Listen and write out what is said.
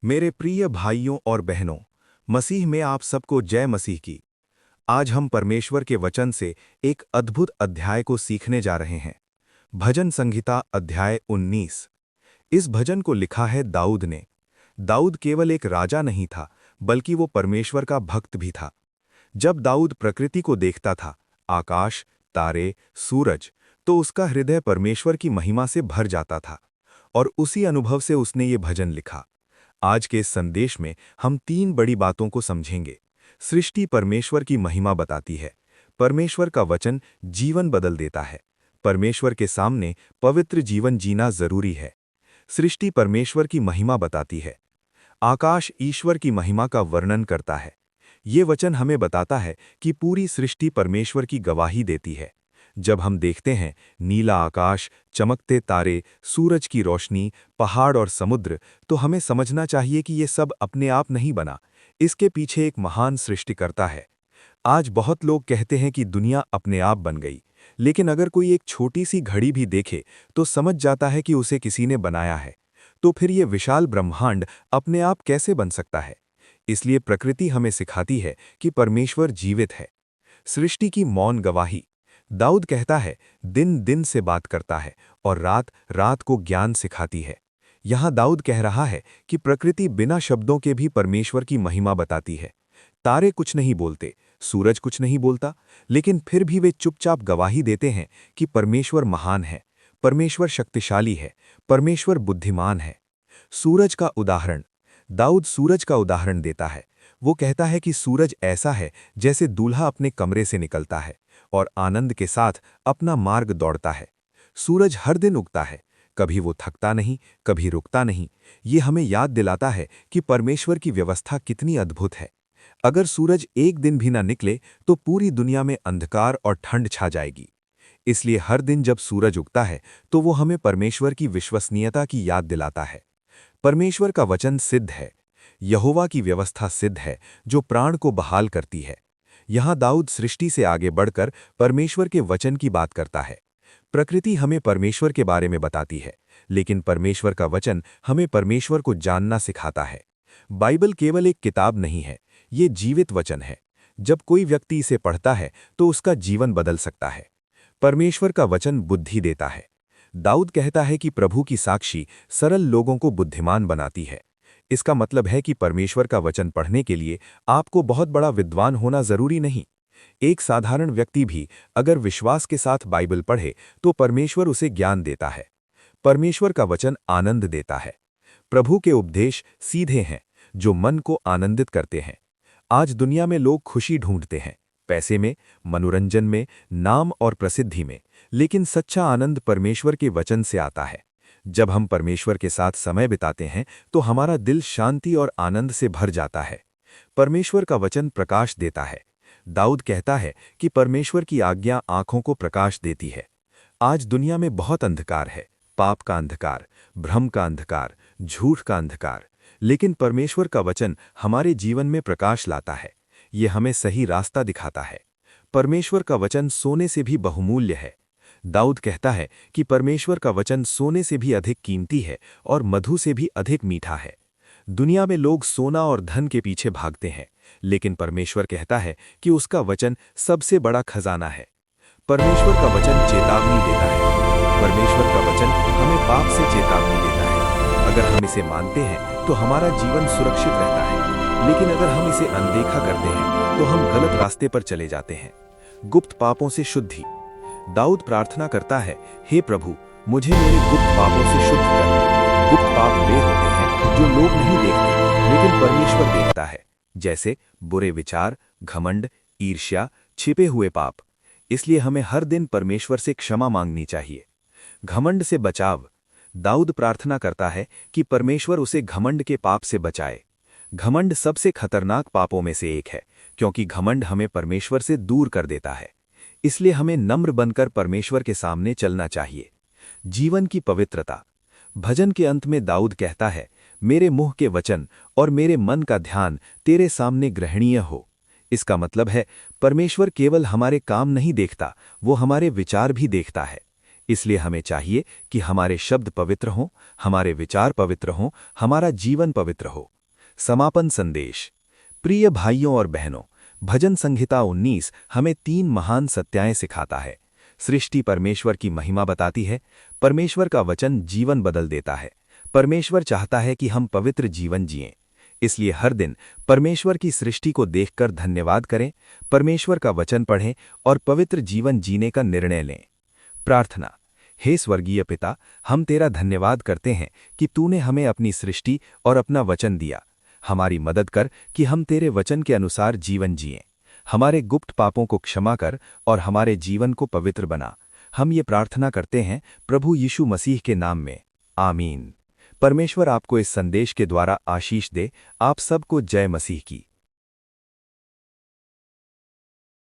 मेरे प्रिय भाइयों और बहनों, मसीह में आप सबको जय मसीह की। आज हम परमेश्वर के वचन से एक अद्भुत अध्याय को सीखने जा रहे हैं। भजन संहिता अध्याय 19। इस भजन को लिखा है दाऊद ने। दाऊद केवल एक राजा नहीं था, बल्कि वो परमेश्वर का भक्त भी था। जब दाऊद प्रकृति को देखता था, आकाश, तारे, सूरज, तो उसका हृदय परमेश्वर की महिमा से भर जाता था, और उसी अनुभव से उसने ये भजन लिखा। आज के इस संदेश में हम 3 बड़ी बातों को समझेंगे। सृष्टि परमेश्वर की महिमा बताती है। परमेश्वर का वचन जीवन बदल देता है। परमेश्वर के सामने पवित्र जीवन जीना जरूरी है। सृष्टि परमेश्वर की महिमा बताती है। आकाश ईश्वर की महिमा का वर्णन करता है। ये वचन हमें बताता है कि पूरी सृष्टि परमेश्वर की गवाही देती है। जब हम देखते हैं नीला आकाश, चमकते तारे, सूरज की रोशनी, पहाड़ और समुद्र, तो हमें समझना चाहिए कि ये सब अपने आप नहीं बना। इसके पीछे एक महान सृष्टिकर्ता है। आज बहुत लोग कहते हैं कि दुनिया अपने आप बन गई, लेकिन अगर कोई एक छोटी सी घड़ी भी देखे तो समझ जाता है कि उसे किसी ने बनाया है। तो फिर ये विशाल ब्रह्मांड अपने आप कैसे बन सकता है? इसलिए प्रकृति हमें सिखाती है कि परमेश्वर जीवित है। सृष्टि की मौन गवाही। दाऊद कहता है, दिन दिन से बात करता है और रात रात को ज्ञान सिखाती है। यहाँ दाऊद कह रहा है कि प्रकृति बिना शब्दों के भी परमेश्वर की महिमा बताती है। तारे कुछ नहीं बोलते, सूरज कुछ नहीं बोलता, लेकिन फिर भी वे चुपचाप गवाही देते हैं कि परमेश्वर महान है, परमेश्वर शक्तिशाली है, परमेश्वर बुद्धिमान है। सूरज का उदाहरण। दाऊद सूरज का उदाहरण देता है। वो कहता है कि सूरज ऐसा है जैसे दूल्हा अपने कमरे से निकलता है और आनंद के साथ अपना मार्ग दौड़ता है। सूरज हर दिन उगता है, कभी वो थकता नहीं, कभी रुकता नहीं। ये हमें याद दिलाता है कि परमेश्वर की व्यवस्था कितनी अद्भुत है। अगर सूरज एक दिन भी ना निकले तो पूरी दुनिया में अंधकार और ठंड छा जाएगी। इसलिए हर दिन जब सूरज उगता है तो वो हमें परमेश्वर की विश्वसनीयता की याद दिलाता है। परमेश्वर का वचन सिद्ध है। यहोवा की व्यवस्था सिद्ध है, जो प्राण को बहाल करती है। यहाँ दाऊद सृष्टि से आगे बढ़कर परमेश्वर के वचन की बात करता है। प्रकृति हमें परमेश्वर के बारे में बताती है, लेकिन परमेश्वर का वचन हमें परमेश्वर को जानना सिखाता है। बाइबल केवल एक किताब नहीं है, ये जीवित वचन है। जब कोई व्यक्ति इसे पढ़ता है तो उसका जीवन बदल सकता है। परमेश्वर का वचन बुद्धि देता है। दाऊद कहता है कि प्रभु की साक्षी सरल लोगों को बुद्धिमान बनाती है। इसका मतलब है कि परमेश्वर का वचन पढ़ने के लिए आपको बहुत बड़ा विद्वान होना जरूरी नहीं। एक साधारण व्यक्ति भी अगर विश्वास के साथ बाइबल पढ़े तो परमेश्वर उसे ज्ञान देता है। परमेश्वर का वचन आनंद देता है। प्रभु के उपदेश सीधे हैं, जो मन को आनंदित करते हैं। आज दुनिया में लोग खुशी ढूंढते हैं, पैसे में, मनोरंजन में, नाम और प्रसिद्धि में, लेकिन सच्चा आनंद परमेश्वर के वचन से आता है। जब हम परमेश्वर के साथ समय बिताते हैं तो हमारा दिल शांति और आनंद से भर जाता है। परमेश्वर का वचन प्रकाश देता है। दाऊद कहता है कि परमेश्वर की आज्ञा आंखों को प्रकाश देती है। आज दुनिया में बहुत अंधकार है, पाप का अंधकार, भ्रम का अंधकार, झूठ का अंधकार, लेकिन परमेश्वर का वचन हमारे जीवन में प्रकाश लाता है। ये हमें सही रास्ता दिखाता है। परमेश्वर का वचन सोने से भी बहुमूल्य है। दाऊद कहता है कि परमेश्वर का वचन सोने से भी अधिक कीमती है और मधु से भी अधिक मीठा है। दुनिया में लोग सोना और धन के पीछे भागते हैं, लेकिन परमेश्वर कहता है कि उसका वचन सबसे बड़ा खजाना है। परमेश्वर का वचन चेतावनी देता है। परमेश्वर का वचन हमें पाप से चेतावनी देता है। अगर हम इसे मानते हैं तो हमारा जीवन सुरक्षित रहता है, लेकिन अगर हम इसे अनदेखा करते हैं तो हम गलत रास्ते पर चले जाते हैं। गुप्त पापों से शुद्धि। दाऊद प्रार्थना करता है, हे प्रभु, मुझे मेरे गुप्त पापों से शुद्ध कर। गुप्त पाप वे होते हैं जो लोग नहीं देखते, लेकिन परमेश्वर देखता है, जैसे बुरे विचार, घमंड, ईर्ष्या, छिपे हुए पाप। इसलिए हमें हर दिन परमेश्वर से क्षमा मांगनी चाहिए। घमंड से बचाव। दाऊद प्रार्थना करता है कि परमेश्वर उसे घमंड के पाप से बचाए। घमंड सबसे खतरनाक पापों में से एक है, क्योंकि घमंड हमें परमेश्वर से दूर कर देता है। इसलिए हमें नम्र बनकर परमेश्वर के सामने चलना चाहिए। जीवन की पवित्रता। भजन के अंत में दाऊद कहता है, मेरे मुंह के वचन और मेरे मन का ध्यान तेरे सामने ग्रहणीय हो। इसका मतलब है परमेश्वर केवल हमारे काम नहीं देखता, वो हमारे विचार भी देखता है। इसलिए हमें चाहिए कि हमारे शब्द पवित्र हों, हमारे विचार पवित्र हों, हमारा जीवन पवित्र हो। समापन संदेश। प्रिय भाइयों और बहनों, भजन संहिता 19 हमें 3 महान सत्याएं सिखाता है। सृष्टि परमेश्वर की महिमा बताती है, परमेश्वर का वचन जीवन बदल देता है, परमेश्वर चाहता है कि हम पवित्र जीवन जिएं। इसलिए हर दिन परमेश्वर की सृष्टि को देखकर धन्यवाद करें, परमेश्वर का वचन पढ़ें और पवित्र जीवन जीने का निर्णय लें। प्रार्थना। हे स्वर्गीय पिता, हम तेरा धन्यवाद करते हैं कि तूने हमें अपनी सृष्टि और अपना वचन दिया। हमारी मदद कर कि हम तेरे वचन के अनुसार जीवन जिएं। हमारे गुप्त पापों को क्षमा कर और हमारे जीवन को पवित्र बना। हम ये प्रार्थना करते हैं प्रभु यीशु मसीह के नाम में। आमीन। परमेश्वर आपको इस संदेश के द्वारा आशीष दे। आप सबको जय मसीह की।